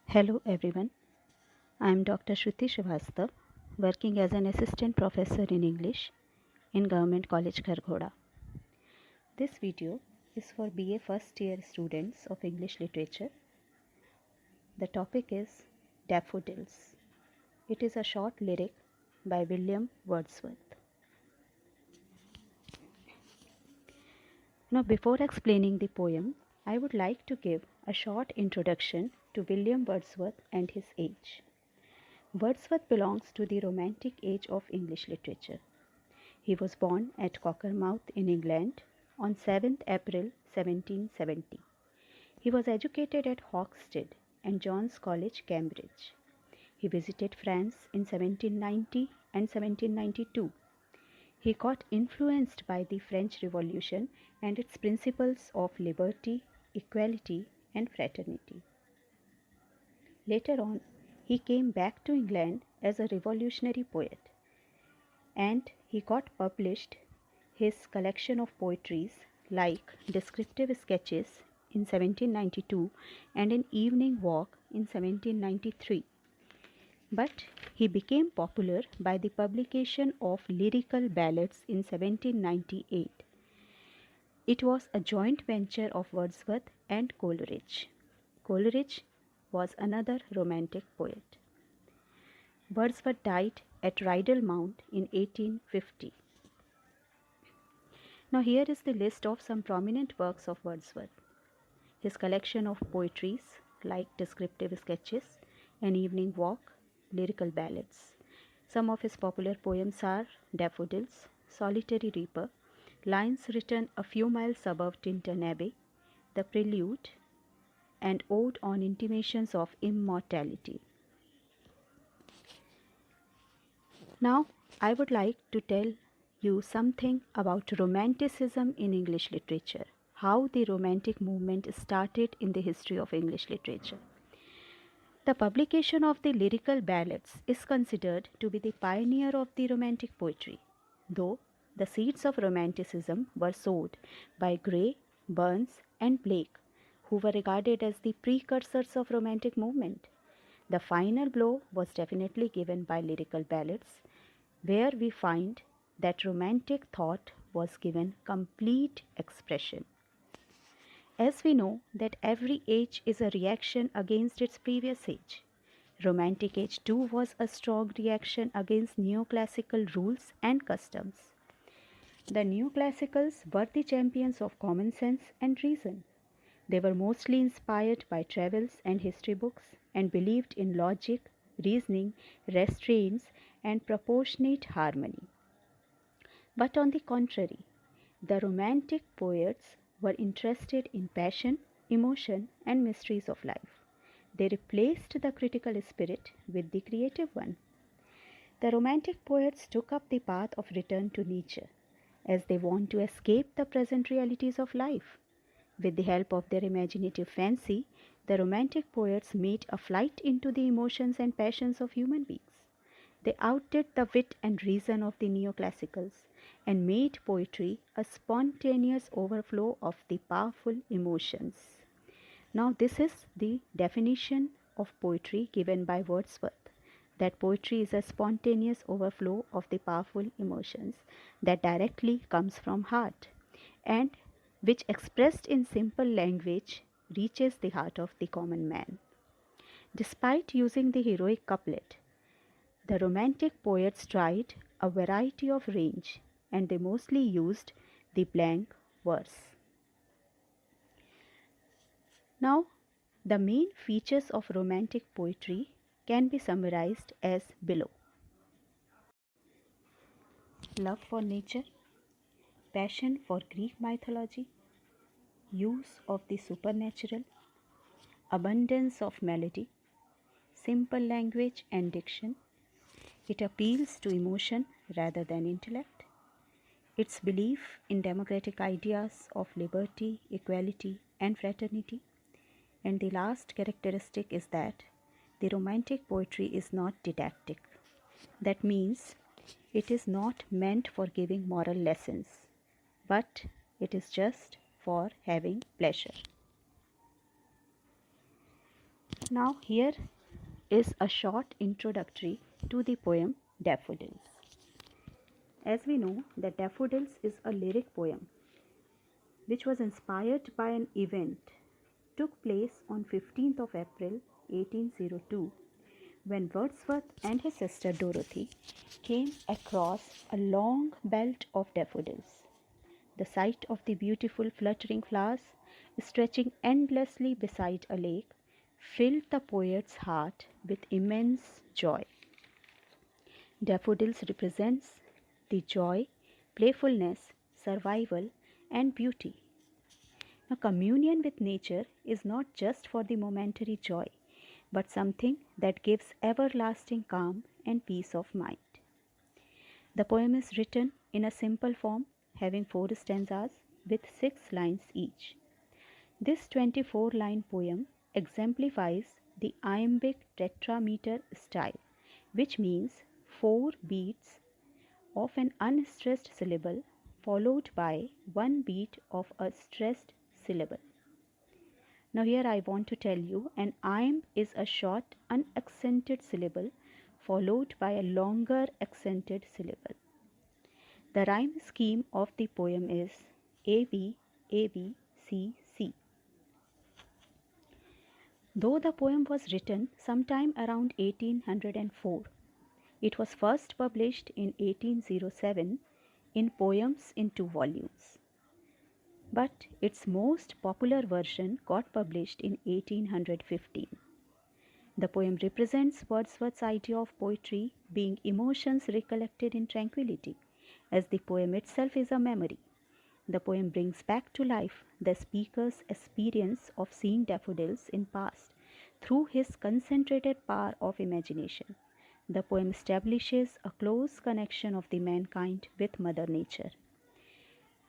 Hello everyone, I am Dr. Shruti Srivastav, working as an assistant professor in English in Government College Kharghoda. This video is for BA first year students of English literature. The topic is Daffodils. It is a short lyric by William Wordsworth. Now, before explaining the poem, I would like to give a short introduction to William Wordsworth and his age. Wordsworth belongs to the Romantic age of English literature. He was born at Cockermouth in England on 7th April 1770. He was educated at Hoxted and John's College, Cambridge. He visited France in 1790 and 1792. He got influenced by the French Revolution and its principles of liberty, equality, and fraternity. Later on, he came back to England as a revolutionary poet, and he got published his collection of poetries like Descriptive Sketches in 1792 and An Evening Walk in 1793. But he became popular by the publication of Lyrical Ballads in 1798. It was a joint venture of Wordsworth and Coleridge. Coleridge was another Romantic poet. Wordsworth died at Rydal Mount in 1850. Now here is the list of some prominent works of Wordsworth. His collection of poetries like Descriptive Sketches, An Evening Walk, Lyrical Ballads. Some of his popular poems are Daffodils, Solitary Reaper, Lines Written a Few Miles Above Tintern Abbey, The Prelude, and Ode on Intimations of Immortality. Now, I would like to tell you something about Romanticism in English literature, how the Romantic movement started in the history of English literature. The publication of the Lyrical Ballads is considered to be the pioneer of the Romantic poetry, though the seeds of Romanticism were sowed by Gray, Burns, and Blake, who were regarded as the precursors of Romantic movement. The final blow was definitely given by Lyrical Ballads, where we find that Romantic thought was given complete expression. As we know that every age is a reaction against its previous age, Romantic age too was a strong reaction against neoclassical rules and customs. The neoclassicals were the champions of common sense and reason. They were mostly inspired by travels and history books and believed in logic, reasoning, restraints, and proportionate harmony. But on the contrary, the Romantic poets were interested in passion, emotion, and mysteries of life. They replaced the critical spirit with the creative one. The Romantic poets took up the path of return to nature, as they want to escape the present realities of life. With the help of their imaginative fancy, the Romantic poets made a flight into the emotions and passions of human beings. They outdid the wit and reason of the neoclassicals and made poetry a spontaneous overflow of the powerful emotions. Now, this is the definition of poetry given by Wordsworth, that poetry is a spontaneous overflow of the powerful emotions that directly comes from heart and which expressed in simple language reaches the heart of the common man. Despite using the heroic couplet, the Romantic poets tried a variety of range and they mostly used the blank verse. Now, the main features of Romantic poetry can be summarized as below: love for nature, passion for Greek mythology, use of the supernatural, abundance of melody, simple language and diction. It appeals to emotion rather than intellect. Its belief in democratic ideas of liberty, equality, and fraternity. And the last characteristic is that the Romantic poetry is not didactic. That means it is not meant for giving moral lessons, but it is just for having pleasure. Now, here is a short introductory to the poem Daffodils. As we know, that Daffodils is a lyric poem which was inspired by an event took place on 15th of April 1802 when Wordsworth and his sister Dorothy came across a long belt of daffodils. The sight of the beautiful fluttering flowers stretching endlessly beside a lake filled the poet's heart with immense joy. Daffodils represents the joy, playfulness, survival and beauty. Now, communion with nature is not just for the momentary joy, but something that gives everlasting calm and peace of mind. The poem is written in a simple form, having 4 stanzas with 6 lines each. This 24-line poem exemplifies the iambic tetrameter style, which means 4 beats of an unstressed syllable followed by 1 beat of a stressed syllable. Now, here I want to tell you an iamb is a short unaccented syllable followed by a longer accented syllable. The rhyme scheme of the poem is AB, AB, C, C. Though the poem was written sometime around 1804, it was first published in 1807 in Poems in 2 volumes. But its most popular version got published in 1815. The poem represents Wordsworth's idea of poetry being emotions recollected in tranquility, as the poem itself is a memory. The poem brings back to life the speaker's experience of seeing daffodils in past through his concentrated power of imagination. The poem establishes a close connection of the mankind with Mother Nature.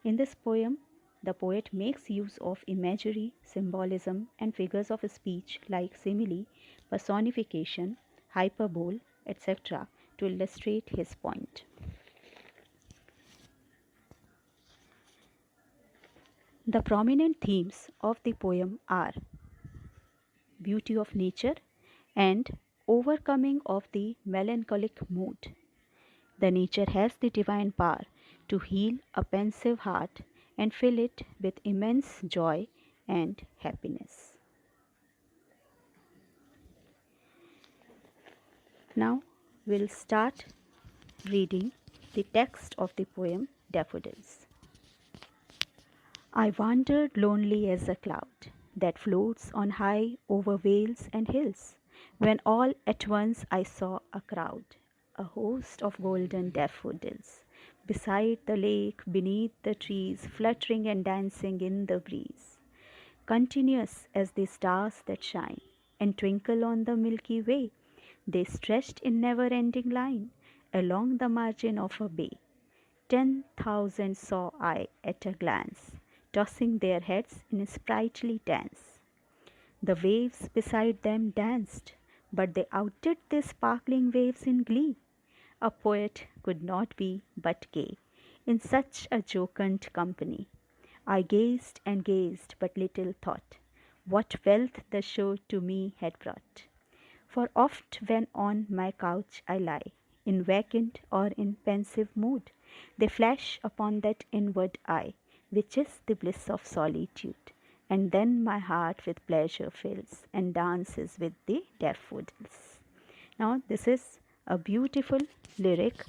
In this poem, the poet makes use of imagery, symbolism, and figures of speech like simile, personification, hyperbole, etc. to illustrate his point. The prominent themes of the poem are beauty of nature and overcoming of the melancholic mood. The nature has the divine power to heal a pensive heart and fill it with immense joy and happiness. Now we'll start reading the text of the poem Daffodils. I wandered lonely as a cloud that floats on high over vales and hills, when all at once I saw a crowd, a host of golden daffodils, beside the lake, beneath the trees, fluttering and dancing in the breeze, continuous as the stars that shine and twinkle on the Milky Way. They stretched in never-ending line along the margin of a bay. 10,000 saw I at a glance, tossing their heads in a sprightly dance. The waves beside them danced, but they outdid the sparkling waves in glee. A poet could not be but gay in such a jocund company. I gazed and gazed, but little thought what wealth the show to me had brought. For oft when on my couch I lie, in vacant or in pensive mood, they flash upon that inward eye, which is the bliss of solitude. And then my heart with pleasure fills and dances with the daffodils. Now, this is a beautiful lyric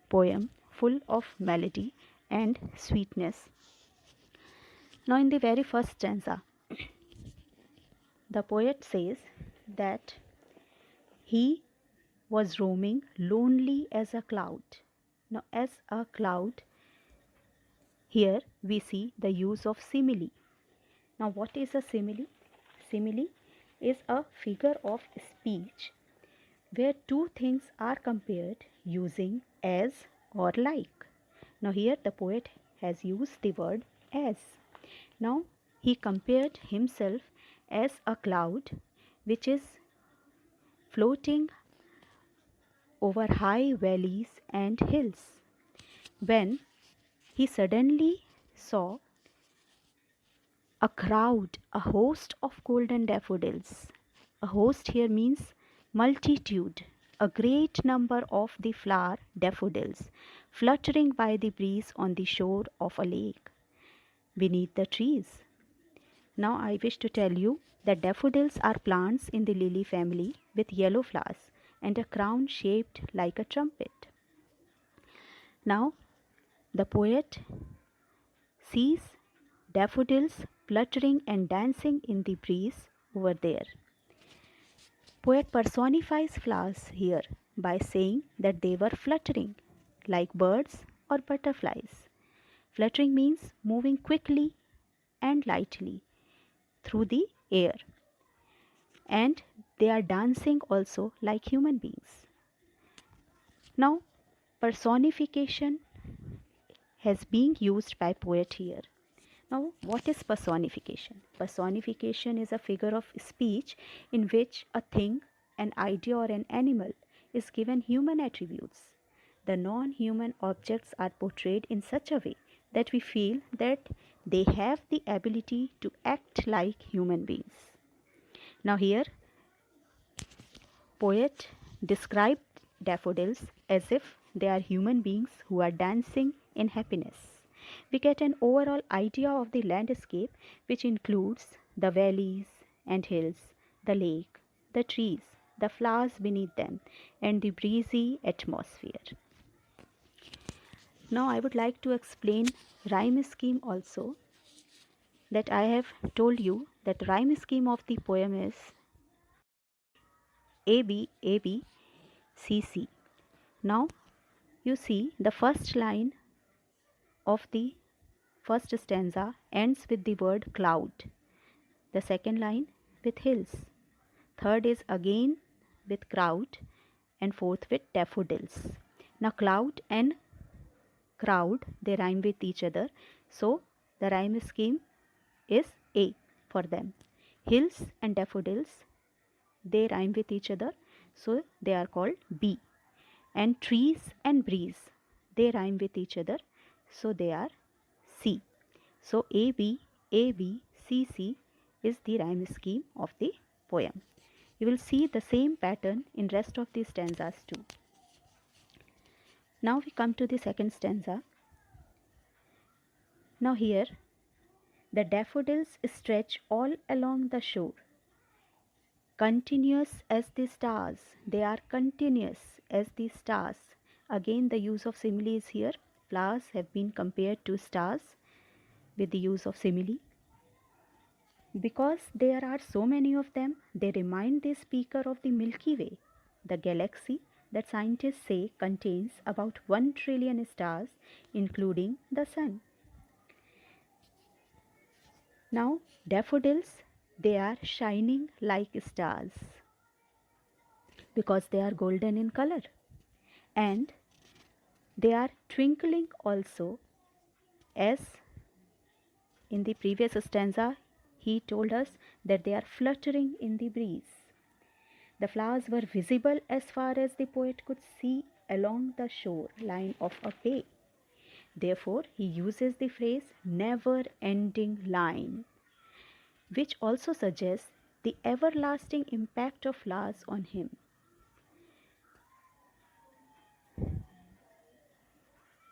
poem full of melody and sweetness. Now, in the very first stanza, the poet says that he was roaming lonely as a cloud. Now, as a cloud, here we see the use of simile. Now, what is a simile? Simile is a figure of speech where two things are compared using as or like. Now, here the poet has used the word as. Now, he compared himself as a cloud which is floating over high valleys and hills, when he suddenly saw a crowd, a host of golden daffodils, A host here means multitude, a great number of the flower daffodils fluttering by the breeze on the shore of a lake beneath the trees. Now I wish to tell you that daffodils are plants in the lily family with yellow flowers and a crown shaped like a trumpet. Now the poet sees daffodils fluttering and dancing in the breeze over there. Poet personifies flowers here by saying that they were fluttering like birds or butterflies. Fluttering means moving quickly and lightly through the air, and they are dancing also like human beings. Now, personification has been used by poet here. Now, what is personification? Personification is a figure of speech in which a thing, an idea, or an animal is given human attributes. The non human objects are portrayed in such a way that we feel that they have the ability to act like human beings. Now, here, poet described daffodils as if they are human beings who are dancing in happiness. We get an overall idea of the landscape, which includes the valleys and hills, the lake, the trees, the flowers beneath them, and the breezy atmosphere. Now, I would like to explain rhyme scheme also. That I have told you that rhyme scheme of the poem is A B A B C C. Now, you see the first line of the first stanza ends with the word cloud, the second line with hills, third is again with crowd, and fourth with daffodils. Now, cloud and crowd they rhyme with each other, so the rhyme scheme is A for them. Hills and daffodils they rhyme with each other, so they are called B. And trees and breeze they rhyme with each other, so they are C. So ABCC is the rhyme scheme of the poem. You will see the same pattern in rest of the stanzas too. Now we come to the second stanza. Now here the daffodils stretch all along the shore, continuous as the stars. They are continuous as the stars. Again the use of simile is here. Flowers have been compared to stars with the use of simile. Because there are so many of them, they remind the speaker of the Milky Way, the galaxy that scientists say contains about 1 trillion stars, including the Sun. Now, daffodils, they are shining like stars because they are golden in color, and they are twinkling also, as in the previous stanza he told us that they are fluttering in the breeze. The flowers were visible as far as the poet could see along the shore line of a bay. Therefore, he uses the phrase never ending line, which also suggests the everlasting impact of flowers on him.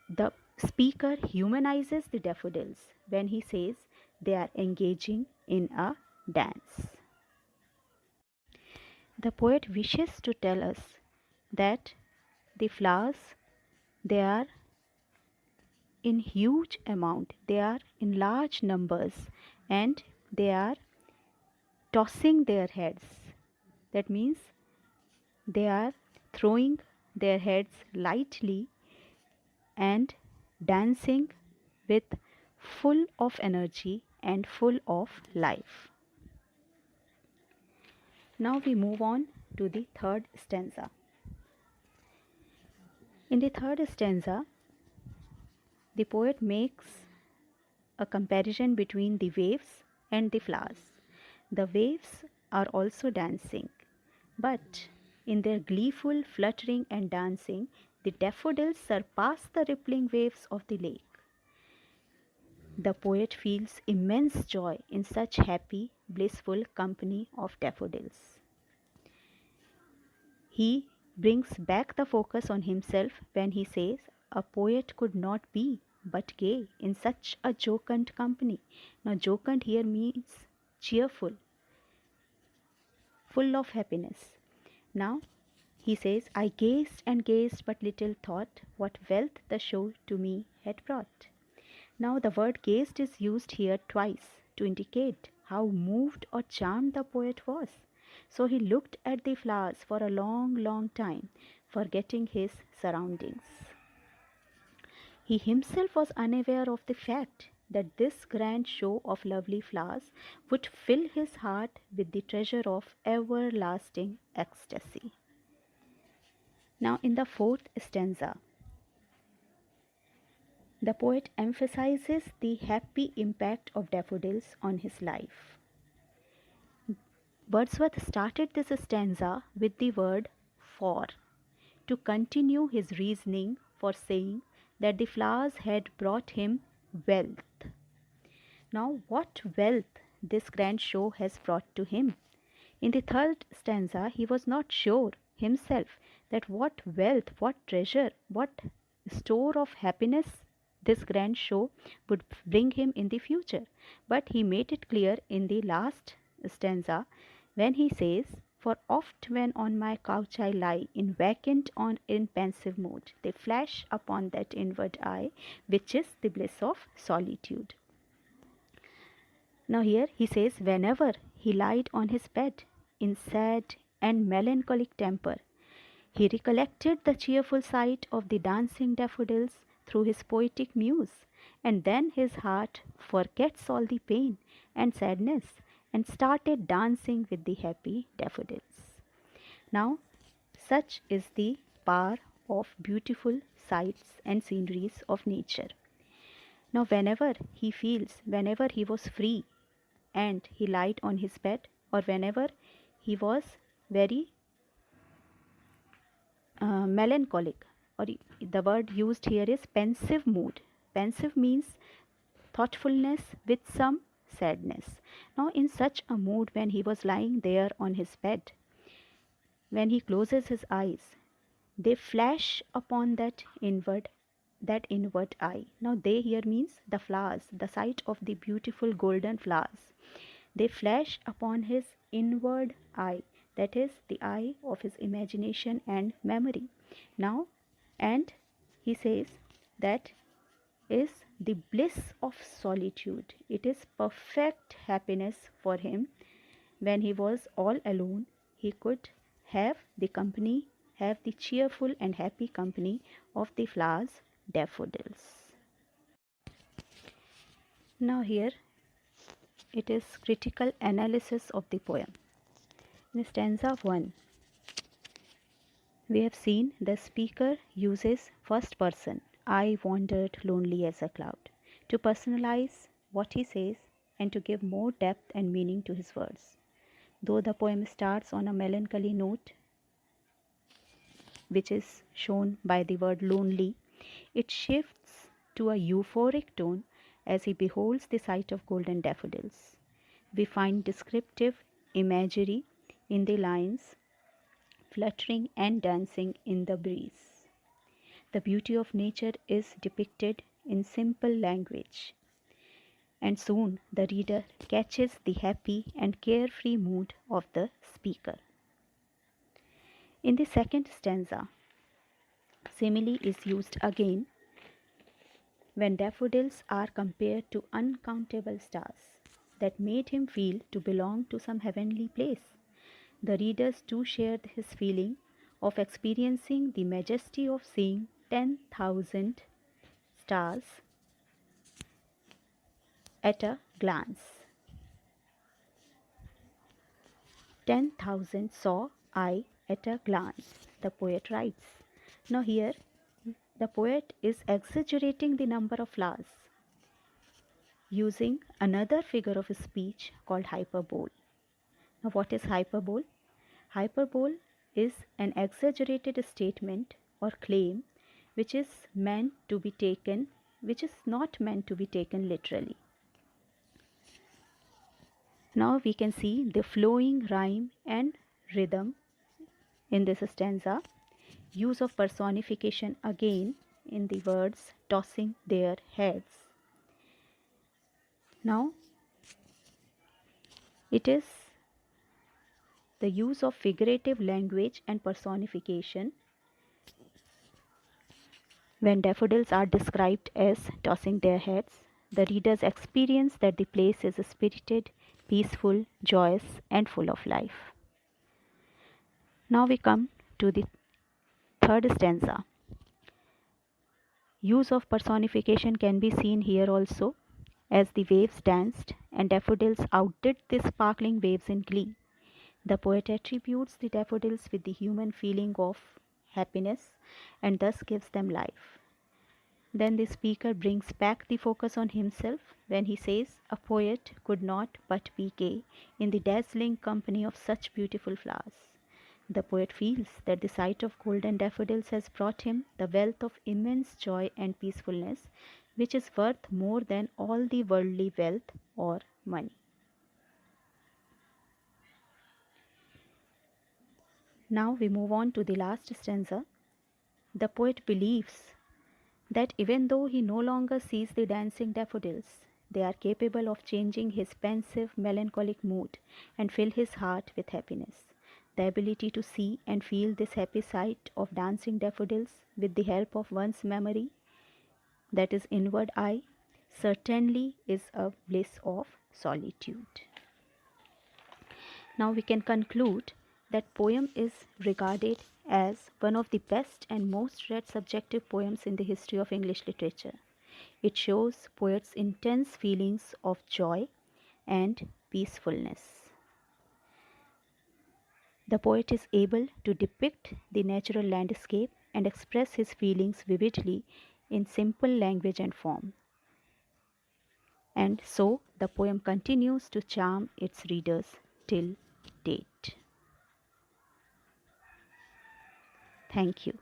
The speaker humanizes the daffodils when he says they are engaging in a dance. The poet wishes to tell us that the flowers they are in huge amount, they are in large numbers, and they are tossing their heads. That means they are throwing their heads lightly and dancing with full of energy and full of life. Now we move on to the third stanza. In the third stanza, the poet makes a comparison between the waves and the flowers. The waves are also dancing, but in their gleeful fluttering and dancing, the daffodils surpass the rippling waves of the lake. The poet feels immense joy in such happy, blissful company of daffodils. He brings back the focus on himself when he says, "A poet could not be but gay in such a jocund company." Now, jocund here means cheerful, full of happiness. Now, he says, "I gazed and gazed, but little thought what wealth the show to me had brought." Now, the word gazed is used here twice to indicate how moved or charmed the poet was. So he looked at the flowers for a long, long time, forgetting his surroundings. He himself was unaware of the fact that this grand show of lovely flowers would fill his heart with the treasure of everlasting ecstasy. Now, in the fourth stanza, the poet emphasizes the happy impact of daffodils on his life. Wordsworth started this stanza with the word "for" to continue his reasoning for saying that the flowers had brought him wealth. Now, what wealth this grand show has brought to him? In the third stanza, he was not sure himself that what wealth, what treasure, what store of happiness this grand show would bring him in the future. But he made it clear in the last stanza when he says, "For oft when on my couch I lie, in vacant or in pensive mood, they flash upon that inward eye, which is the bliss of solitude." Now here he says, whenever he lied on his bed in sad and melancholic temper, he recollected the cheerful sight of the dancing daffodils through his poetic muse, and then his heart forgets all the pain and sadness and started dancing with the happy daffodils. Now, such is the power of beautiful sights and sceneries of nature. Now, whenever he was free and he lied on his bed, or whenever he was very melancholic, or the word used here is pensive mood. Pensive means thoughtfulness with some sadness. Now, in such a mood, when he was lying there on his bed, when he closes his eyes, they flash upon that inward eye. Now, they here means the flowers, the sight of the beautiful golden flowers. They flash upon his inward eye, that is the eye of his imagination and memory. Now, and he says that is the bliss of solitude. It is perfect happiness for him when he was all alone. He could have the cheerful and happy company of the flowers, daffodils. Now, here it is critical analysis of the poem. In stanza 1, we have seen the speaker uses first person, "I wandered lonely as a cloud," to personalize what he says and to give more depth and meaning to his words. Though the poem starts on a melancholy note, which is shown by the word lonely, it shifts to a euphoric tone as he beholds the sight of golden daffodils. We find descriptive imagery in the lines fluttering and dancing in the breeze. The beauty of nature is depicted in simple language, and soon the reader catches the happy and carefree mood of the speaker. In the second stanza, simile is used again when daffodils are compared to uncountable stars that made him feel to belong to some heavenly place. The readers too share his feeling of experiencing the majesty of seeing 10,000 stars at a glance. 10,000 saw I at a glance, the poet writes. Now, here the poet is exaggerating the number of flowers using another figure of speech called hyperbole. Now, what is hyperbole? Hyperbole is an exaggerated statement or claim which is not meant to be taken literally. Now we can see the flowing rhyme and rhythm in this stanza, use of personification again in the words tossing their heads. Now, it is the use of figurative language and personification when daffodils are described as tossing their heads. The readers experience that the place is spirited, peaceful, joyous, and full of life. Now we come to the third stanza. Use of personification can be seen here also, as the waves danced and daffodils outdid the sparkling waves in glee. The poet attributes the daffodils with the human feeling of happiness and thus gives them life. Then the speaker brings back the focus on himself when he says, "A poet could not but be gay in the dazzling company of such beautiful flowers." The poet feels that the sight of golden daffodils has brought him the wealth of immense joy and peacefulness, which is worth more than all the worldly wealth or money. Now we move on to the last stanza. The poet believes that even though he no longer sees the dancing daffodils, they are capable of changing his pensive, melancholic mood and fill his heart with happiness. The ability to see and feel this happy sight of dancing daffodils with the help of one's memory, that is inward eye, certainly is a bliss of solitude. Now we can conclude that poem is regarded as one of the best and most read subjective poems in the history of English literature. It shows poets' intense feelings of joy and peacefulness. The poet is able to depict the natural landscape and express his feelings vividly in simple language and form. And so the poem continues to charm its readers till date. Thank you.